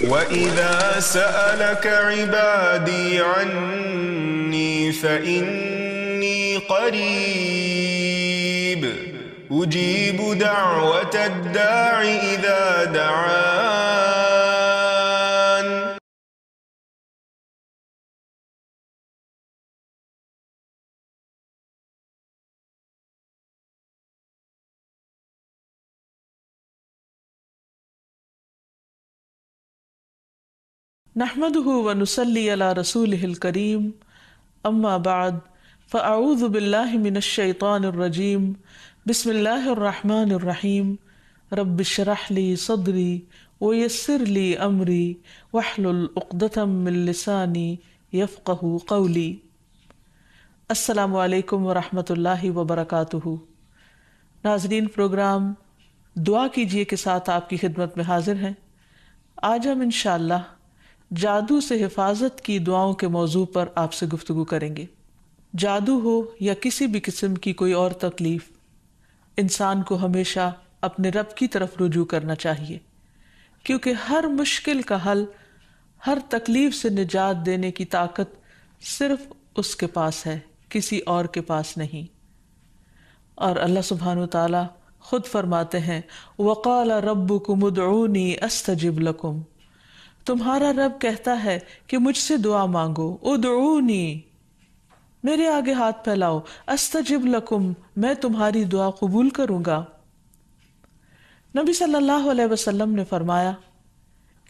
وَإِذَا سَأَلَكَ عِبَادِي عَنِّي فَإِنِّي قَرِيبٌ أُجِيبُ دَعْوَةَ الدَّاعِ إِذَا دَعَانِ. نحمده ونصلي على رسوله الكريم اما بعد فاعوذ باللہ من الشیطان الرجیم بسم اللہ الرحمن الرحیم رب اشرح لي صدری ويسر لي امری واحلل عقدۃ من لسانی یفقهوا قولی. السلام علیکم ورحمۃ اللہ وبرکاتہ. ناظرین، پروگرام دعا کیجئے کے ساتھ آپ کی خدمت میں حاضر ہیں. آج ہم انشاءاللہ جادو سے حفاظت کی دعاؤں کے موضوع پر آپ سے گفتگو کریں گے. جادو ہو یا کسی بھی قسم کی کوئی اور تکلیف، انسان کو ہمیشہ اپنے رب کی طرف رجوع کرنا چاہیے، کیونکہ ہر مشکل کا حل، ہر تکلیف سے نجات دینے کی طاقت صرف اس کے پاس ہے، کسی اور کے پاس نہیں. اور اللہ سبحانہ وتعالی خود فرماتے ہیں وَقَالَ رَبُّكُمُ ادْعُونِي أَسْتَجِبْ لَكُمْ. تمہارا رب کہتا ہے کہ مجھ سے دعا مانگو، ادعونی، میرے آگے ہاتھ پھیلاؤ، استجب لکم، میں تمہاری دعا قبول کروں گا. نبی صلی اللہ علیہ وسلم نے فرمایا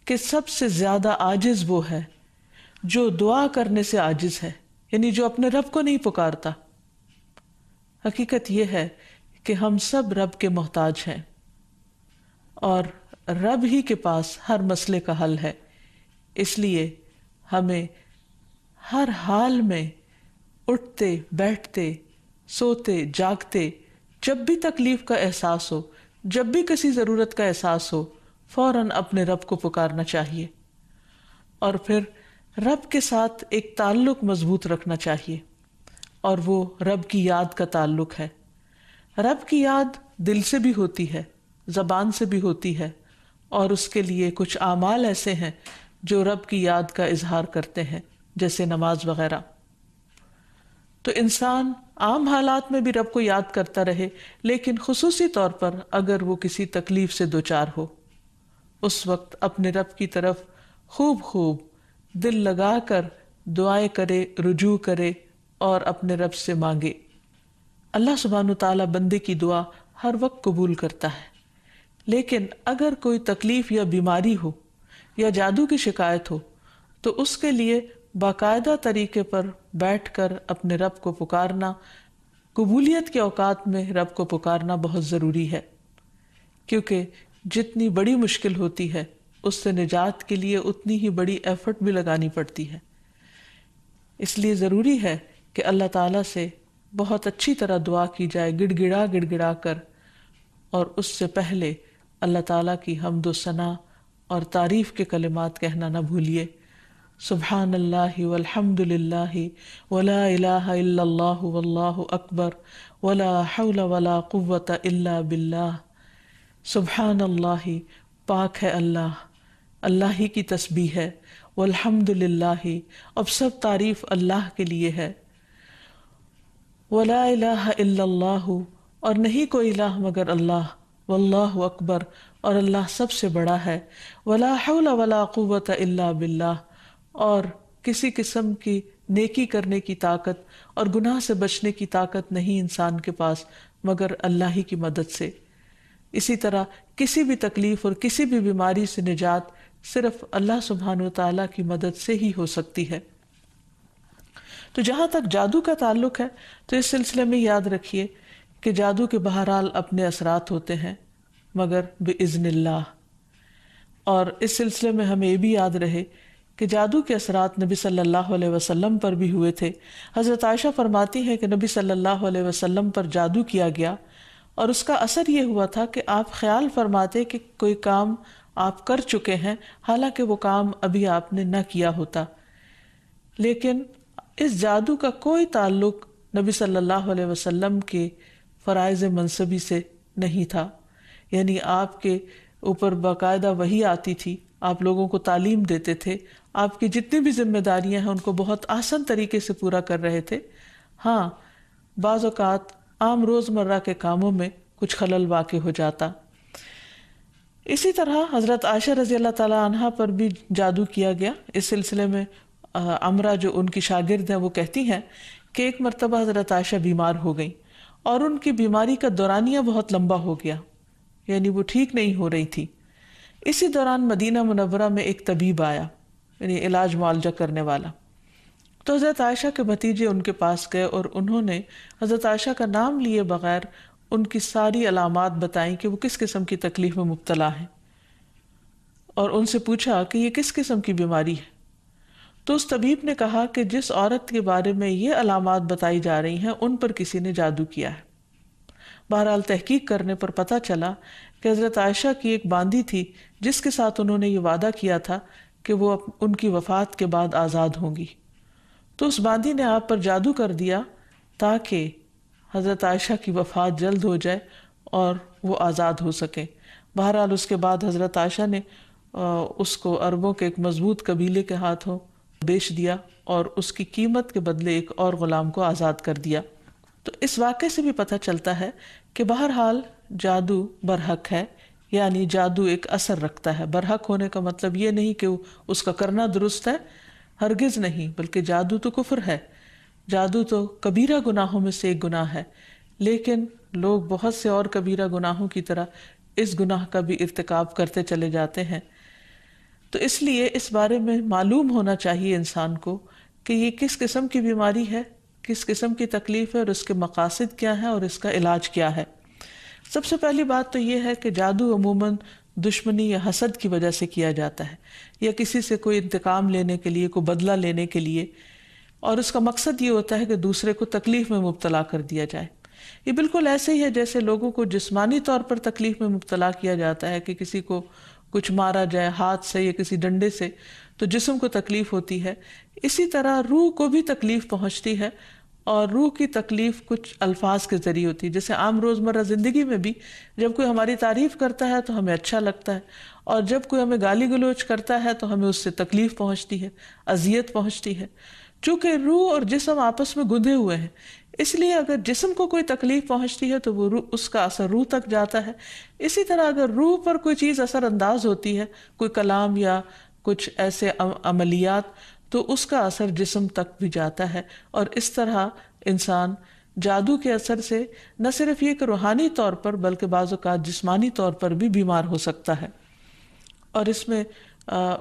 کہ سب سے زیادہ عاجز وہ ہے جو دعا کرنے سے عاجز ہے، یعنی جو اپنے رب کو نہیں پکارتا. حقیقت یہ ہے کہ ہم سب رب کے محتاج ہیں اور رب ہی کے پاس ہر مسئلے کا حل ہے. اس لیے ہمیں ہر حال میں اٹھتے بیٹھتے سوتے جاگتے جب بھی تکلیف کا احساس ہو، جب بھی کسی ضرورت کا احساس ہو، فوراً اپنے رب کو پکارنا چاہیے اور پھر رب کے ساتھ ایک تعلق مضبوط رکھنا چاہیے، اور وہ رب کی یاد کا تعلق ہے. رب کی یاد دل سے بھی ہوتی ہے، زبان سے بھی ہوتی ہے، اور اس کے لیے کچھ اعمال ایسے ہیں جو رب کی یاد کا اظہار کرتے ہیں، جیسے نماز وغیرہ. تو انسان عام حالات میں بھی رب کو یاد کرتا رہے، لیکن خصوصی طور پر اگر وہ کسی تکلیف سے دوچار ہو، اس وقت اپنے رب کی طرف خوب خوب دل لگا کر دعائیں کرے، رجوع کرے اور اپنے رب سے مانگے. اللہ سبحانہ تعالیٰ بندے کی دعا ہر وقت قبول کرتا ہے، لیکن اگر کوئی تکلیف یا بیماری ہو یا جادو کی شکایت ہو تو اس کے لیے باقاعدہ طریقے پر بیٹھ کر اپنے رب کو پکارنا، قبولیت کے اوقات میں رب کو پکارنا بہت ضروری ہے، کیونکہ جتنی بڑی مشکل ہوتی ہے اس سے نجات کے لیے اتنی ہی بڑی ایفرٹ بھی لگانی پڑتی ہے. اس لیے ضروری ہے کہ اللہ تعالیٰ سے بہت اچھی طرح دعا کی جائے، گڑ گڑا کر، اور اس سے پہلے اللہ تعالیٰ کی حمد و ثنا اور تعریف کے کلمات کہنا نہ بھولیے. سبحان اللہ والحمد للہ ولا الہ الا اللہ واللہ اکبر ولا حول ولا قوة الا باللہ. سبحان اللہ، پاک ہے اللہ، اللہ ہی کی تسبیح ہے. والحمد للہ، اب سب تعریف اللہ کے لیے ہے. ولا الہ الا اللہ، اور نہیں کوئی الہ مگر اللہ. واللہ اکبر، اور اللہ سب سے بڑا ہے. ولا حول ولا قوة الا باللہ، اور کسی قسم کی نیکی کرنے کی طاقت اور گناہ سے بچنے کی طاقت نہیں انسان کے پاس مگر اللہ ہی کی مدد سے. اسی طرح کسی بھی تکلیف اور کسی بھی بیماری سے نجات صرف اللہ سبحانہ وتعالیٰ کی مدد سے ہی ہو سکتی ہے. تو جہاں تک جادو کا تعلق ہے تو اس سلسلے میں یاد رکھیے کہ جادو کے بہرحال اپنے اثرات ہوتے ہیں مگر بإذن اللہ. اور اس سلسلے میں ہمیں یہ بھی یاد رہے کہ جادو کے اثرات نبی صلی اللہ علیہ وسلم پر بھی ہوئے تھے. حضرت عائشہ فرماتی ہیں کہ نبی صلی اللہ علیہ وسلم پر جادو کیا گیا اور اس کا اثر یہ ہوا تھا کہ آپ خیال فرماتے کہ کوئی کام آپ کر چکے ہیں، حالانکہ وہ کام ابھی آپ نے نہ کیا ہوتا. لیکن اس جادو کا کوئی تعلق نبی صلی اللہ علیہ وسلم کے فرائض منصبی سے نہیں تھا. یعنی آپ کے اوپر باقاعدہ وحی آتی تھی، آپ لوگوں کو تعلیم دیتے تھے، آپ کی جتنی بھی ذمہ داریاں ہیں ان کو بہت آسان طریقے سے پورا کر رہے تھے۔ ہاں، بعض اوقات عام روزمرہ کے کاموں میں کچھ خلل واقع ہو جاتا۔ اسی طرح حضرت عائشہ رضی اللہ تعالیٰ عنہا پر بھی جادو کیا گیا۔ اس سلسلے میں عمرہ جو ان کی شاگرد ہیں وہ کہتی ہیں کہ ایک مرتبہ حضرت عائشہ بیمار ہو گئیں اور ان کی بیماری کا دورانیہ بہت لمبا ہو گیا، یعنی وہ ٹھیک نہیں ہو رہی تھی۔ اسی دوران مدینہ منورہ میں ایک طبیب آیا، یعنی علاج معالجہ کرنے والا۔ تو حضرت عائشہ کے بھتیجے ان کے پاس گئے اور انہوں نے حضرت عائشہ کا نام لیے بغیر ان کی ساری علامات بتائیں کہ وہ کس قسم کی تکلیف میں مبتلا ہیں، اور ان سے پوچھا کہ یہ کس قسم کی بیماری ہے۔ تو اس طبیب نے کہا کہ جس عورت کے بارے میں یہ علامات بتائی جا رہی ہیں ان پر کسی نے جادو کیا ہے۔ بہرحال تحقیق کرنے پر پتہ چلا کہ حضرت عائشہ کی ایک باندی تھی جس کے ساتھ انہوں نے یہ وعدہ کیا تھا کہ وہ ان کی وفات کے بعد آزاد ہوں گی۔ تو اس باندی نے آپ پر جادو کر دیا تاکہ حضرت عائشہ کی وفات جلد ہو جائے اور وہ آزاد ہو سکیں۔ بہرحال اس کے بعد حضرت عائشہ نے اس کو عربوں کے ایک مضبوط قبیلے کے ہاتھوں بیچ دیا اور اس کی قیمت کے بدلے ایک اور غلام کو آزاد کر دیا۔ تو اس واقعے سے بھی پتہ چلتا ہے کہ بہرحال جادو برحق ہے، یعنی جادو ایک اثر رکھتا ہے۔ برحق ہونے کا مطلب یہ نہیں کہ اس کا کرنا درست ہے، ہرگز نہیں، بلکہ جادو تو کفر ہے، جادو تو کبیرہ گناہوں میں سے ایک گناہ ہے، لیکن لوگ بہت سے اور کبیرہ گناہوں کی طرح اس گناہ کا بھی ارتکاب کرتے چلے جاتے ہیں۔ تو اس لیے اس بارے میں معلوم ہونا چاہیے انسان کو کہ یہ کس قسم کی بیماری ہے، کس قسم کی تکلیف ہے، اور اس کے مقاصد کیا ہیں اور اس کا علاج کیا ہے۔ سب سے پہلی بات تو یہ ہے کہ جادو عموماً دشمنی یا حسد کی وجہ سے کیا جاتا ہے، یا کسی سے کوئی انتقام لینے کے لیے، کوئی بدلہ لینے کے لیے، اور اس کا مقصد یہ ہوتا ہے کہ دوسرے کو تکلیف میں مبتلا کر دیا جائے۔ یہ بالکل ایسے ہی ہے جیسے لوگوں کو جسمانی طور پر تکلیف میں مبتلا کیا جاتا ہے کہ کسی کو کچھ مارا جائے ہاتھ سے یا کسی ڈنڈے سے تو جسم کو تکلیف ہوتی ہے، اسی طرح روح کو بھی تکلیف پہنچتی ہے، اور روح کی تکلیف کچھ الفاظ کے ذریعے ہوتی ہے۔ جیسے عام روزمرہ زندگی میں بھی جب کوئی ہماری تعریف کرتا ہے تو ہمیں اچھا لگتا ہے، اور جب کوئی ہمیں گالی گلوچ کرتا ہے تو ہمیں اس سے تکلیف پہنچتی ہے، اذیت پہنچتی ہے۔ چونکہ روح اور جسم آپس میں گندھے ہوئے ہیں، اس لیے اگر جسم کو کوئی تکلیف پہنچتی ہے تو وہ اس کا اثر روح تک جاتا ہے۔ اسی طرح اگر روح پر کوئی چیز اثر انداز ہوتی ہے، کوئی کلام یا کچھ ایسے عملیات، تو اس کا اثر جسم تک بھی جاتا ہے۔ اور اس طرح انسان جادو کے اثر سے نہ صرف یہ کہ روحانی طور پر بلکہ بعض اوقات جسمانی طور پر بھی بیمار ہو سکتا ہے، اور اس میں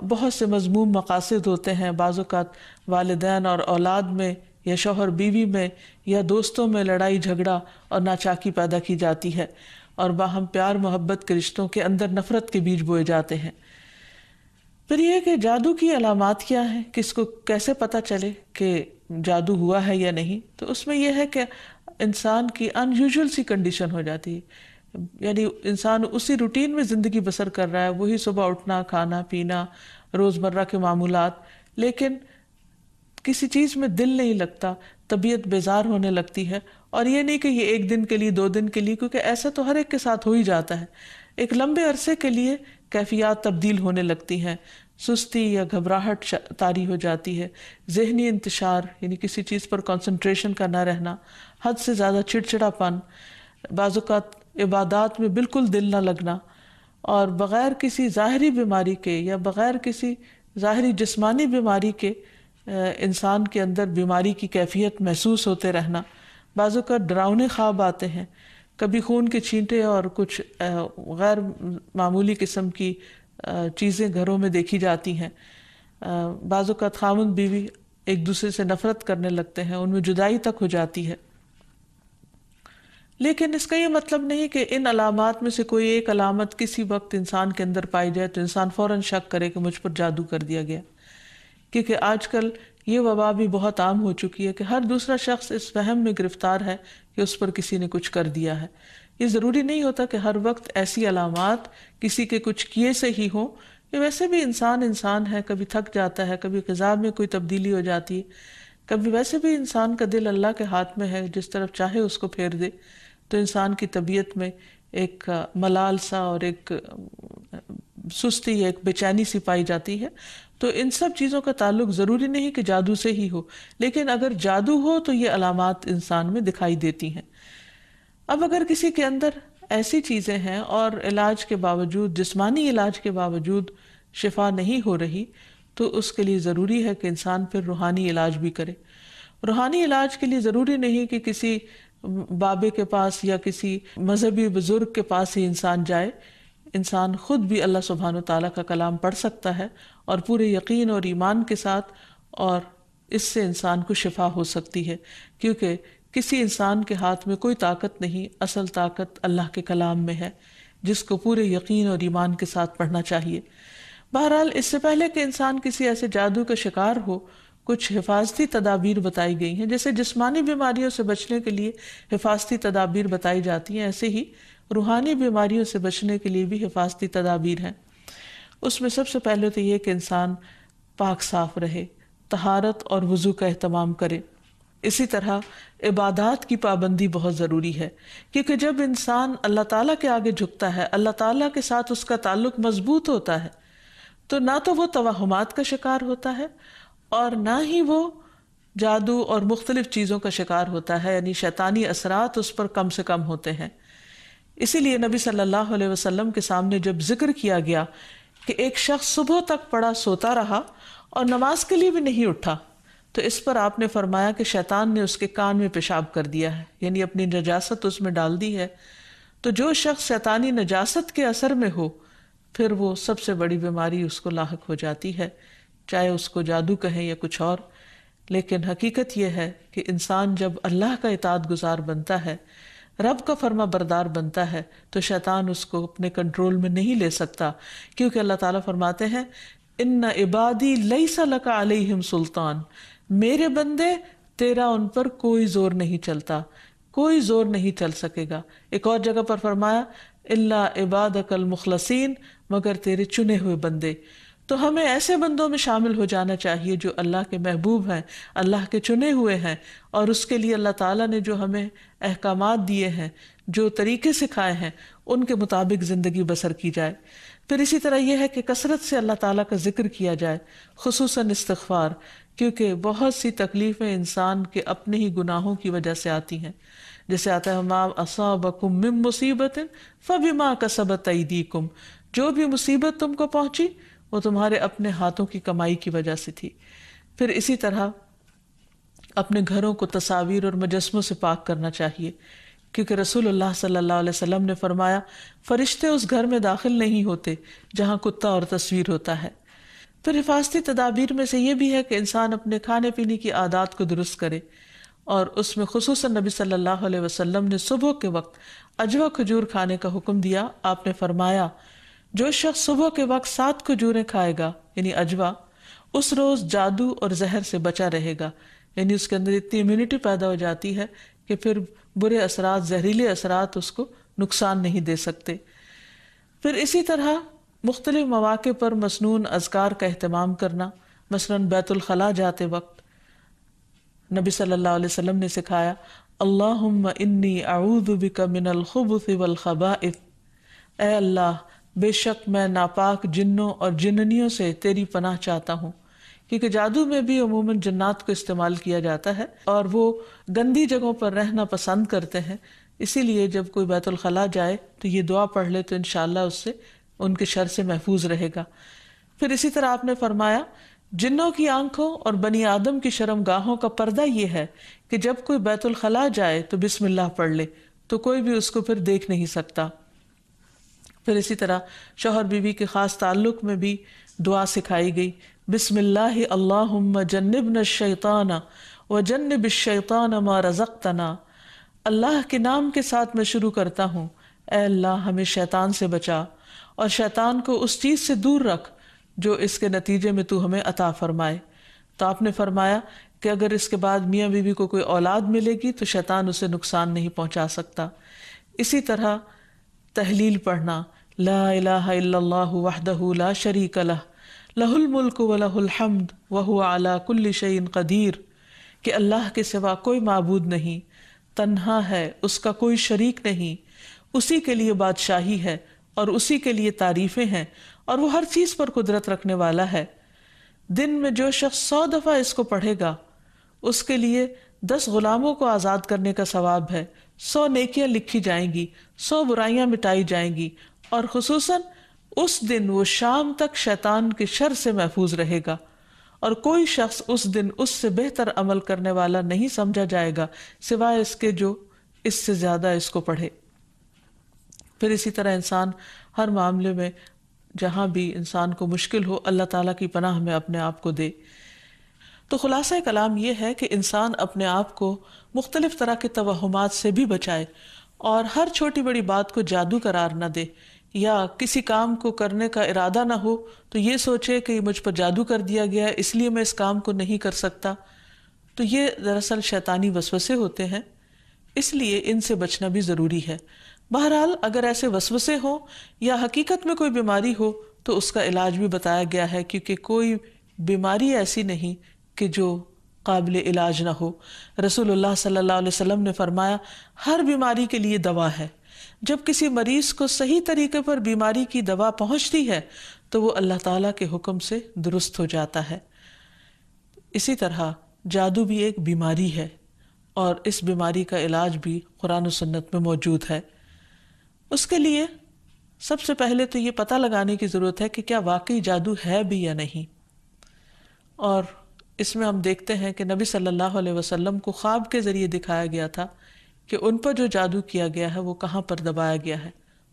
بہت سے مذموم مقاصد ہوتے ہیں۔ بعض اوقات والدین اور اولاد میں یا شوہر بیوی میں یا دوستوں میں لڑائی جھگڑا اور ناچاکی پیدا کی جاتی ہے، اور باہم پیار محبت کے رشتوں کے اندر نفرت کے بیج بوئے جاتے ہیں۔ پھر یہ کہ جادو کی علامات کیا ہیں، کس کو کیسے پتہ چلے کہ جادو ہوا ہے یا نہیں، تو اس میں یہ ہے کہ انسان کی ان یوزول سی کنڈیشن ہو جاتی ہے، یعنی انسان اسی روٹین میں زندگی بسر کر رہا ہے، وہی صبح اٹھنا، کھانا پینا، روزمرہ کے معمولات، لیکن کسی چیز میں دل نہیں لگتا، طبیعت بیزار ہونے لگتی ہے۔ اور یہ نہیں کہ یہ ایک دن کے لیے، 2 دن کے لیے، کیونکہ ایسا تو ہر ایک کے ساتھ ہو ہی جاتا ہے، ایک لمبے عرصے کے لیے کیفیات تبدیل ہونے لگتی ہیں، سستی یا گھبراہٹ طاری ہو جاتی ہے، ذہنی انتشار یعنی کسی چیز پر کنسنٹریشن کا نہ رہنا، حد سے زیادہ چڑچڑا پن، بعض اوقات عبادات میں بالکل دل نہ لگنا، اور بغیر کسی ظاہری بیماری کے یا بغیر کسی ظاہری جسمانی بیماری کے انسان کے اندر بیماری کی کیفیت محسوس ہوتے رہنا۔ بعض اوقات ڈراؤنے خواب آتے ہیں، کبھی خون کے چھینٹے اور کچھ غیر معمولی قسم کی چیزیں گھروں میں دیکھی جاتی ہیں۔ بعض اوقات خاوند بیوی ایک دوسرے سے نفرت کرنے لگتے ہیں، ان میں جدائی تک ہو جاتی ہے۔ لیکن اس کا یہ مطلب نہیں کہ ان علامات میں سے کوئی ایک علامت کسی وقت انسان کے اندر پائی جائے تو انسان فوراً شک کرے کہ مجھ پر جادو کر دیا گیا، کیونکہ آج کل یہ وبا بھی بہت عام ہو چکی ہے کہ ہر دوسرا شخص اس وہم میں گرفتار ہے کہ اس پر کسی نے کچھ کر دیا ہے۔ یہ ضروری نہیں ہوتا کہ ہر وقت ایسی علامات کسی کے کچھ کیے سے ہی ہوں، یہ ویسے بھی انسان ہے، کبھی تھک جاتا ہے، کبھی غذا میں کوئی تبدیلی ہو جاتی ہے، کبھی ویسے بھی انسان کا دل اللہ کے ہاتھ میں ہے، جس طرف چاہے اس کو پھیر دے۔ تو انسان کی طبیعت میں ایک ملال سا اور ایک سستی، ایک بے چینی سی پائی جاتی ہے. تو ان سب چیزوں کا تعلق ضروری نہیں کہ جادو سے ہی ہو، لیکن اگر جادو ہو تو یہ علامات انسان میں دکھائی دیتی ہیں. اب اگر کسی کے اندر ایسی چیزیں ہیں اور علاج کے باوجود، جسمانی علاج کے باوجود شفا نہیں ہو رہی، تو اس کے لیے ضروری ہے کہ انسان پھر روحانی علاج بھی کرے. روحانی علاج کے لیے ضروری نہیں کہ کسی بابے کے پاس یا کسی مذہبی بزرگ کے پاس ہی انسان جائے. انسان خود بھی اللہ سبحانہ وتعالیٰ کا کلام پڑھ سکتا ہے اور پورے یقین اور ایمان کے ساتھ، اور اس سے انسان کو شفا ہو سکتی ہے، کیونکہ کسی انسان کے ہاتھ میں کوئی طاقت نہیں، اصل طاقت اللہ کے کلام میں ہے، جس کو پورے یقین اور ایمان کے ساتھ پڑھنا چاہیے. بہرحال اس سے پہلے کہ انسان کسی ایسے جادو کا شکار ہو، کچھ حفاظتی تدابیر بتائی گئی ہیں. جیسے جسمانی بیماریوں سے بچنے کے لیے حفاظتی تدابیر بتائی جاتی ہیں، ایسے ہی روحانی بیماریوں سے بچنے کے لیے بھی حفاظتی تدابیر ہیں. اس میں سب سے پہلے تو یہ کہ انسان پاک صاف رہے، طہارت اور وضو کا اہتمام کرے. اسی طرح عبادات کی پابندی بہت ضروری ہے، کیونکہ جب انسان اللہ تعالیٰ کے آگے جھکتا ہے، اللہ تعالیٰ کے ساتھ اس کا تعلق مضبوط ہوتا ہے، تو نہ تو وہ توہمات کا شکار ہوتا ہے اور نہ ہی وہ جادو اور مختلف چیزوں کا شکار ہوتا ہے، یعنی شیطانی اثرات اس پر کم سے کم ہوتے ہیں. اسی لیے نبی صلی اللہ علیہ وسلم کے سامنے جب ذکر کیا گیا کہ ایک شخص صبح تک پڑا سوتا رہا اور نماز کے لیے بھی نہیں اٹھا، تو اس پر آپ نے فرمایا کہ شیطان نے اس کے کان میں پیشاب کر دیا ہے، یعنی اپنی نجاست اس میں ڈال دی ہے. تو جو شخص شیطانی نجاست کے اثر میں ہو، پھر وہ سب سے بڑی بیماری اس کو لاحق ہو جاتی ہے، چاہے اس کو جادو کہیں یا کچھ اور. لیکن حقیقت یہ ہے کہ انسان جب اللہ کا اطاعت گزار بنتا ہے، رب کا فرما بردار بنتا ہے، تو شیطان اس کو اپنے کنٹرول میں نہیں لے سکتا، کیونکہ اللہ تعالیٰ فرماتے ہیں ان عبادی لیس لک علیہم سلطان، میرے بندے تیرا ان پر کوئی زور نہیں چلتا، کوئی زور نہیں چل سکے گا. ایک اور جگہ پر فرمایا الا عبادک المخلصین، مگر تیرے چنے ہوئے بندے. تو ہمیں ایسے بندوں میں شامل ہو جانا چاہیے جو اللہ کے محبوب ہیں، اللہ کے چنے ہوئے ہیں، اور اس کے لیے اللہ تعالیٰ نے جو ہمیں احکامات دیے ہیں، جو طریقے سکھائے ہیں، ان کے مطابق زندگی بسر کی جائے. پھر اسی طرح یہ ہے کہ کثرت سے اللہ تعالیٰ کا ذکر کیا جائے، خصوصاً استغفار، کیونکہ بہت سی تکلیفیں انسان کے اپنے ہی گناہوں کی وجہ سے آتی ہیں. جیسے آتا ہے ما اصابکم من مصیبت فبما کسبت ایدیکم، جو بھی مصیبت تم کو پہنچی وہ تمہارے اپنے ہاتھوں کی کمائی کی وجہ سے تھی. پھر اسی طرح اپنے گھروں کو تصاویر اور مجسموں سے پاک کرنا چاہیے، کیونکہ رسول اللہ صلی اللہ علیہ وسلم نے فرمایا فرشتے اس گھر میں داخل نہیں ہوتے جہاں کتا اور تصویر ہوتا ہے. پھر حفاظتی تدابیر میں سے یہ بھی ہے کہ انسان اپنے کھانے پینے کی عادات کو درست کرے، اور اس میں خصوصاً نبی صلی اللہ علیہ وسلم نے صبح کے وقت اجوا کھجور کھانے کا حکم دیا. آپ نے فرمایا جو شخص صبح کے وقت 7 کھجوریں کھائے گا، یعنی اجوا، اس روز جادو اور زہر سے بچا رہے گا. یعنی اس کے اندر اتنی امیونٹی پیدا ہو جاتی ہے کہ پھر برے اثرات، زہریلے اثرات اس کو نقصان نہیں دے سکتے. پھر اسی طرح مختلف مواقع پر مسنون اذکار کا اہتمام کرنا، مثلاً بیت الخلاء جاتے وقت نبی صلی اللہ علیہ وسلم نے سکھایا اللہم انی اعوذ بک من الخبث والخبائث، اے اللہ بے شک میں ناپاک جنوں اور جننیوں سے تیری پناہ چاہتا ہوں. کیونکہ جادو میں بھی عموماً جنات کو استعمال کیا جاتا ہے اور وہ گندی جگہوں پر رہنا پسند کرتے ہیں، اسی لیے جب کوئی بیت الخلاء جائے تو یہ دعا پڑھ لے تو انشاءاللہ اس سے ان کے شر سے محفوظ رہے گا. پھر اسی طرح آپ نے فرمایا جنوں کی آنکھوں اور بنی آدم کی شرم گاہوں کا پردہ یہ ہے کہ جب کوئی بیت الخلاء جائے تو بسم اللہ پڑھ لے، تو کوئی بھی اس کو پھر دیکھ نہیں سکتا. پھر اسی طرح شوہر بیوی کے خاص تعلق میں بھی دعا سکھائی گئی، بسم اللہ اللہم جنبنا الشیطان وجنب الشیطان ما رزقتنا. اللہ کے نام کے ساتھ میں شروع کرتا ہوں، اے اللہ ہمیں شیطان سے بچا اور شیطان کو اس چیز سے دور رکھ جو اس کے نتیجے میں تو ہمیں عطا فرمائے. تو آپ نے فرمایا کہ اگر اس کے بعد میاں بیوی کو کوئی اولاد ملے گی تو شیطان اسے نقصان نہیں پہنچا سکتا. اسی طرح تحلیل پڑھنا، لا الہ الا اللہ وحدہ لا شریک لہ لہ الملک ولہ الحمد وہو علی کل شیء قدیر، کہ اللہ کے سوا کوئی معبود نہیں، تنہا ہے، اس کا کوئی شریک نہیں، اسی کے لیے بادشاہی ہے اور اسی کے لیے تعریفیں ہیں، اور وہ ہر چیز پر قدرت رکھنے والا ہے۔ دن میں جو شخص 100 دفعہ اس کو پڑھے گا اس کے لیے 10 غلاموں کو آزاد کرنے کا ثواب ہے، 100 نیکیاں لکھی جائیں گی، 100 برائیاں مٹائی جائیں گی، اور خصوصاً اس دن وہ شام تک شیطان کے شر سے محفوظ رہے گا، اور کوئی شخص اس دن اس سے بہتر عمل کرنے والا نہیں سمجھا جائے گا سوائے اس کے جو اس سے زیادہ اس کو پڑھے۔ پھر اسی طرح انسان ہر معاملے میں جہاں بھی انسان کو مشکل ہو اللہ تعالیٰ کی پناہ میں اپنے آپ کو دے۔ تو خلاصہ کلام یہ ہے کہ انسان اپنے آپ کو مختلف طرح کے توہمات سے بھی بچائے، اور ہر چھوٹی بڑی بات کو جادو قرار نہ دے، یا کسی کام کو کرنے کا ارادہ نہ ہو تو یہ سوچے کہ مجھ پر جادو کر دیا گیا ہے اس لیے میں اس کام کو نہیں کر سکتا۔ تو یہ دراصل شیطانی وسوسے ہوتے ہیں، اس لیے ان سے بچنا بھی ضروری ہے۔ بہرحال اگر ایسے وسوسے ہوں یا حقیقت میں کوئی بیماری ہو تو اس کا علاج بھی بتایا گیا ہے، کیونکہ کوئی بیماری ایسی نہیں کہ جو قابل علاج نہ ہو۔ رسول اللہ صلی اللہ علیہ وسلم نے فرمایا ہر بیماری کے لیے دوا ہے۔ جب کسی مریض کو صحیح طریقے پر بیماری کی دوا پہنچتی ہے تو وہ اللہ تعالیٰ کے حکم سے درست ہو جاتا ہے۔ اسی طرح جادو بھی ایک بیماری ہے، اور اس بیماری کا علاج بھی قرآن و سنت میں موجود ہے۔ اس کے لیے سب سے پہلے تو یہ پتہ لگانے کی ضرورت ہے کہ کیا واقعی جادو ہے بھی یا نہیں۔ اور اس میں ہم دیکھتے ہیں کہ نبی صلی اللہ علیہ وسلم کو خواب کے ذریعے دکھایا گیا تھا کہ ان پر جو جادو کیا گیا ہے وہ کہاں پر دبایا گیا ہے،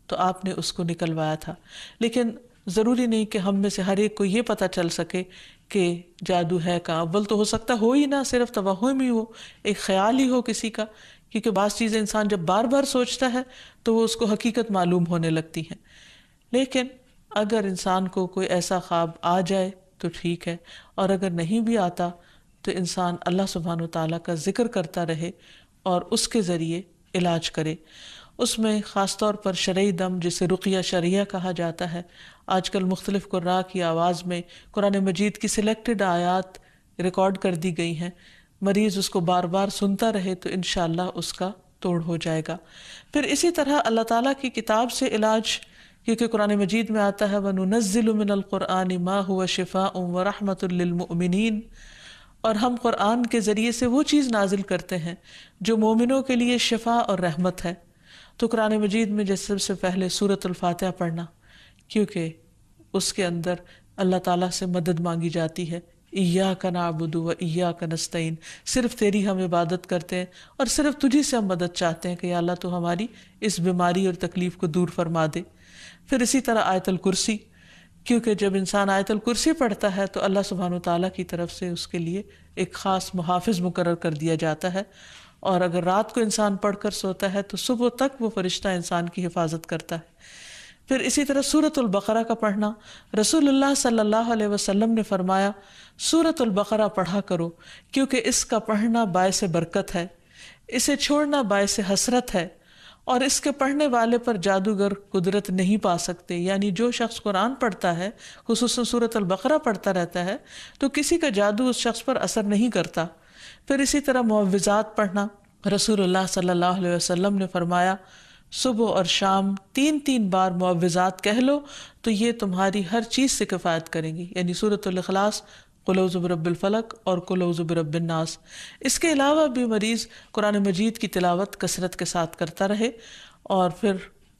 تو آپ نے اس کو نکلوایا تھا۔ لیکن ضروری نہیں کہ ہم میں سے ہر ایک کو یہ پتہ چل سکے کہ جادو ہے کہاں۔ اول تو ہو سکتا ہو ہی نہ، صرف توہم ہی ہو، ایک خیال ہی ہو کسی کا، کیونکہ بعض چیزیں انسان جب بار بار سوچتا ہے تو وہ اس کو حقیقت معلوم ہونے لگتی ہیں۔ لیکن اگر انسان کو کوئی ایسا خواب آ جائے تو ٹھیک ہے، اور اگر نہیں بھی آتا تو انسان اللہ سبحانہ وتعالیٰ کا ذکر کرتا رہے اور اس کے ذریعے علاج کرے۔ اس میں خاص طور پر شرعی دم، جسے رقیہ شرعیہ کہا جاتا ہے، آج کل مختلف قراء کی آواز میں قرآن مجید کی سلیکٹڈ آیات ریکارڈ کر دی گئی ہیں، مریض اس کو بار بار سنتا رہے تو انشاءاللہ اس کا توڑ ہو جائے گا۔ پھر اسی طرح اللہ تعالیٰ کی کتاب سے علاج، کیونکہ قرآن مجید میں آتا ہے وَنُنَزِّلُ مِنَ الْقُرْآنِ مَا هُوَ شِفَاءٌ وَرَحْمَةٌ لِّلْمُؤْمِنِينَ، اور ہم قرآن کے ذریعے سے وہ چیز نازل کرتے ہیں جو مومنوں کے لیے شفا اور رحمت ہے۔ تو قرآن مجید میں جیسے سب سے پہلے سورۃ الفاتحہ پڑھنا، کیونکہ اس کے اندر اللہ تعالیٰ سے مدد مانگی جاتی ہے، ایاک نعبد و ایاک نستعین، صرف تیری ہم عبادت کرتے ہیں اور صرف تجھی سے ہم مدد چاہتے ہیں کہ یا اللہ تو ہماری اس بیماری اور تکلیف کو دور فرما دے۔ پھر اسی طرح آیت الکرسی، کیونکہ جب انسان آیت الکرسی پڑھتا ہے تو اللہ سبحانہ وتعالیٰ کی طرف سے اس کے لیے ایک خاص محافظ مقرر کر دیا جاتا ہے، اور اگر رات کو انسان پڑھ کر سوتا ہے تو صبح تک وہ فرشتہ انسان کی حفاظت کرتا ہے۔ پھر اسی طرح سورۃ البقرہ کا پڑھنا، رسول اللہ صلی اللہ علیہ وسلم نے فرمایا سورۃ البقرہ پڑھا کرو، کیونکہ اس کا پڑھنا باعث برکت ہے، اسے چھوڑنا باعث حسرت ہے، اور اس کے پڑھنے والے پر جادوگر قدرت نہیں پا سکتے۔ یعنی جو شخص قرآن پڑھتا ہے، خصوصاً سورۃ البقرہ پڑھتا رہتا ہے، تو کسی کا جادو اس شخص پر اثر نہیں کرتا۔ پھر اسی طرح معوذات پڑھنا، رسول اللہ صلی اللہ علیہ وسلم نے فرمایا صبح اور شام 3 بار معوذات کہہ لو تو یہ تمہاری ہر چیز سے کفایت کریں گی، یعنی سورۃ الاخلاص، قل اعوذ برب الفلق اور قل اعوذ برب الناس۔ اس کے علاوہ بھی مریض قرآن مجید کی تلاوت کثرت کے ساتھ کرتا رہے، اور پھر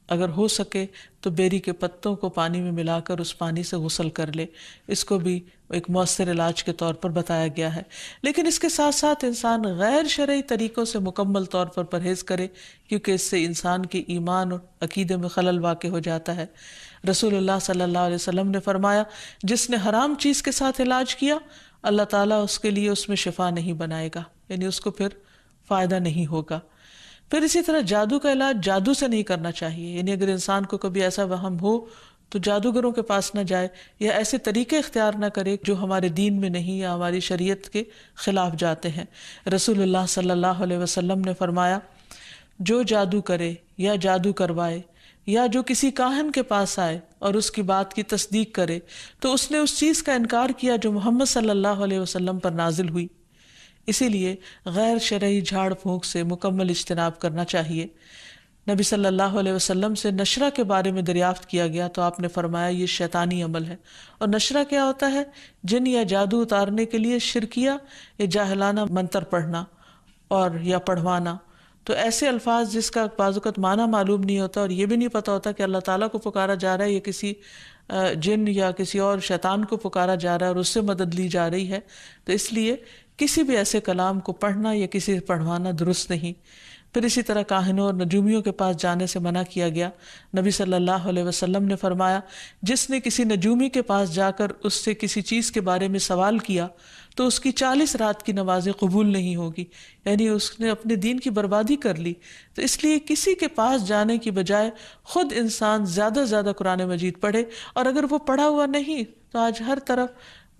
اگر ہو سکے تو بیری کے پتوں کو پانی میں ملا کر اس پانی سے غسل کر لے، اس کو بھی ایک مؤثر علاج کے طور پر بتایا گیا ہے۔ لیکن اس کے ساتھ ساتھ انسان غیر شرعی طریقوں سے مکمل طور پر پرہیز کرے، کیونکہ اس سے انسان کے ایمان اور عقیدے میں خلل واقع ہو جاتا ہے۔ رسول اللہ صلی اللہ علیہ وسلم نے فرمایا جس نے حرام چیز کے ساتھ علاج کیا اللہ تعالیٰ اس کے لیے اس میں شفا نہیں بنائے گا، یعنی اس کو پھر فائدہ نہیں ہوگا۔ پھر اسی طرح جادو کا علاج جادو سے نہیں کرنا چاہیے، یعنی اگر انسان کو کبھی ایسا وہم ہو تو جادوگروں کے پاس نہ جائے یا ایسے طریقے اختیار نہ کرے جو ہمارے دین میں نہیں یا ہماری شریعت کے خلاف جاتے ہیں۔ رسول اللہ صلی اللہ علیہ وسلم نے فرمایا جو جادو کرے یا جادو کروائے یا جو کسی کاہن کے پاس آئے اور اس کی بات کی تصدیق کرے تو اس نے اس چیز کا انکار کیا جو محمد صلی اللہ علیہ وسلم پر نازل ہوئی۔ اسی لیے غیر شرعی جھاڑ پھونک سے مکمل اجتناب کرنا چاہیے۔ نبی صلی اللہ علیہ وسلم سے نشرہ کے بارے میں دریافت کیا گیا تو آپ نے فرمایا یہ شیطانی عمل ہے۔ اور نشرہ کیا ہوتا ہے؟ جن یا جادو اتارنے کے لیے شرکیہ یا جاہلانہ منتر پڑھنا اور یا پڑھوانا۔ تو ایسے الفاظ جس کا بعض اوقات معنی معلوم نہیں ہوتا اور یہ بھی نہیں پتہ ہوتا کہ اللہ تعالیٰ کو پکارا جا رہا ہے یا کسی جن یا کسی اور شیطان کو پکارا جا رہا ہے اور اس سے مدد لی جا رہی ہے، تو اس لیے کسی بھی ایسے کلام کو پڑھنا یا کسی سے پڑھوانا درست نہیں۔ پھر اسی طرح کاہنوں اور نجومیوں کے پاس جانے سے منع کیا گیا۔ نبی صلی اللہ علیہ وسلم نے فرمایا جس نے کسی نجومی کے پاس جا کر اس سے کسی چیز کے بارے میں سوال کیا تو اس کی 40 رات کی نمازیں قبول نہیں ہوگی، یعنی اس نے اپنے دین کی بربادی کر لی۔ تو اس لیے کسی کے پاس جانے کی بجائے خود انسان زیادہ سے زیادہ قرآن مجید پڑھے، اور اگر وہ پڑھا ہوا نہیں تو آج ہر طرف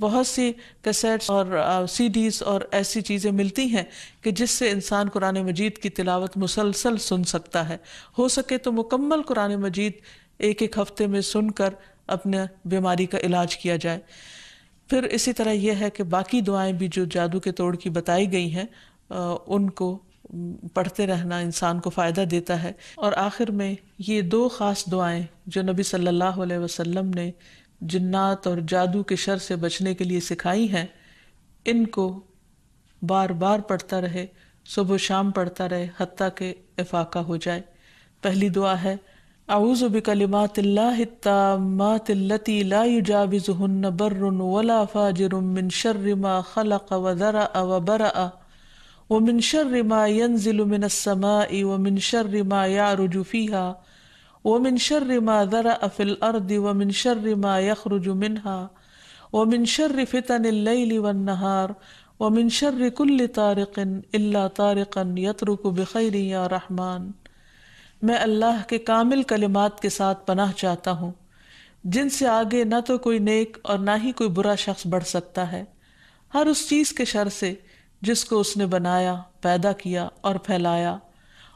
بہت سی کیسیٹس اور سی ڈیز اور ایسی چیزیں ملتی ہیں کہ جس سے انسان قرآن مجید کی تلاوت مسلسل سن سکتا ہے۔ ہو سکے تو مکمل قرآن مجید ایک ایک ہفتے میں سن کر اپنے بیماری کا علاج کیا جائے۔ پھر اسی طرح یہ ہے کہ باقی دعائیں بھی جو جادو کے توڑ کی بتائی گئی ہیں ان کو پڑھتے رہنا انسان کو فائدہ دیتا ہے۔ اور آخر میں یہ 2 خاص دعائیں جو نبی صلی اللہ علیہ وسلم نے جنات اور جادو کے شر سے بچنے کے لیے سکھائی ہیں، ان کو بار بار پڑھتا رہے، صبح و شام پڑھتا رہے حتیٰ کہ افاقہ ہو جائے۔ پہلی دعا ہے اعوذ بکلمات اللہ التامات التی لا یجاوزہن بر ولا فاجر من شر ما خلق وذرأ وبرأ ومن شر ما ينزل من السماء ومن شر ما يعرج فيها ومن شر ما ذرأ في الأرض ومن شر ما يخرج منها ومن شر فتن الليل والنهار ومن شر كل طارق إلا طارقا يطرق بخير يا رحمن۔ میں اللہ کے کامل کلمات کے ساتھ پناہ چاہتا ہوں جن سے آگے نہ تو کوئی نیک اور نہ ہی کوئی برا شخص بڑھ سکتا ہے، ہر اس چیز کے شر سے جس کو اس نے بنایا، پیدا کیا اور پھیلایا،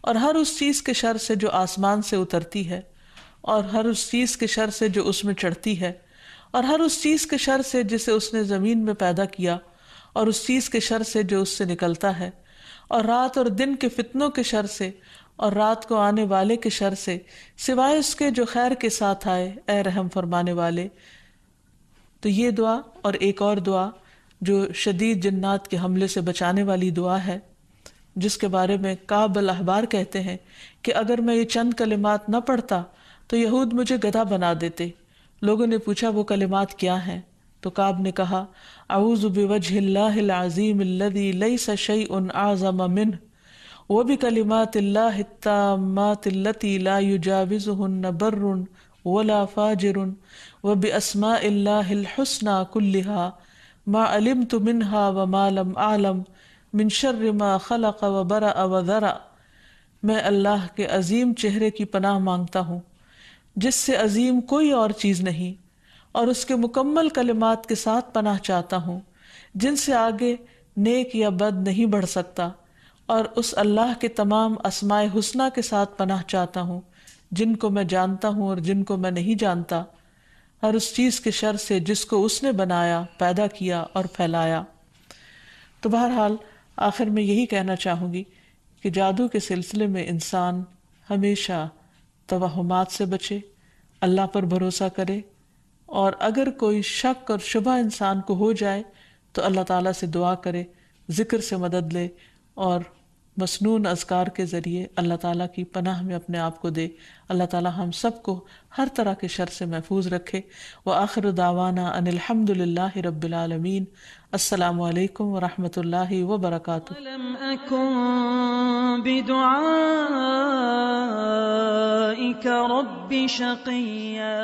اور ہر اس چیز کے شر سے جو آسمان سے اترتی ہے، اور ہر اس چیز کے شر سے جو اس میں چڑھتی ہے، اور ہر اس چیز کے شر سے جسے اس نے زمین میں پیدا کیا، اور اس چیز کے شر سے جو اس سے نکلتا ہے، اور رات اور دن کے فتنوں کے شر سے، اور رات کو آنے والے کے شر سے، سوائے اس کے جو خیر کے ساتھ آئے، اے رحم فرمانے والے۔ تو یہ دعا اور ایک اور دعا جو شدید جنات کے حملے سے بچانے والی دعا ہے، جس کے بارے میں کعب الاحبار کہتے ہیں کہ اگر میں یہ چند کلمات نہ پڑھتا تو یہود مجھے گدھا بنا دیتے۔ لوگوں نے پوچھا وہ کلمات کیا ہیں؟ تو کعب نے کہا اعوذ بوجہ اللہ العظیم الذی لیس شیء اعظم منہ وبکلمات اللہ التامات التی لا یجاوزہن بر ولا فاجر وباسماء اللہ الحسنى کلها ما علمت منها وما لم اعلم من شر ما خلق وبرأ وذرأ۔ میں اللہ کے عظیم چہرے کی پناہ مانگتا ہوں جس سے عظیم کوئی اور چیز نہیں، اور اس کے مکمل کلمات کے ساتھ پناہ چاہتا ہوں جن سے آگے نیک یا بد نہیں بڑھ سکتا، اور اس اللہ کے تمام اسماء حسنہ کے ساتھ پناہ چاہتا ہوں جن کو میں جانتا ہوں اور جن کو میں نہیں جانتا، ہر اس چیز کے شر سے جس کو اس نے بنایا، پیدا کیا اور پھیلایا۔ تو بہرحال آخر میں یہی کہنا چاہوں گی کہ جادو کے سلسلے میں انسان ہمیشہ توہمات سے بچے، اللہ پر بھروسہ کرے، اور اگر کوئی شک اور شبہ انسان کو ہو جائے تو اللہ تعالیٰ سے دعا کرے، ذکر سے مدد لے، اور مسنون اذکار کے ذریعے اللہ تعالیٰ کی پناہ میں اپنے آپ کو دے۔ اللہ تعالیٰ ہم سب کو ہر طرح کے شر سے محفوظ رکھے۔ وآخر دعوانا ان الحمد للہ رب العالمین۔ السلام علیکم ورحمۃ اللہ وبرکاتہ۔ ولم أكن بدعائك رب شقيا۔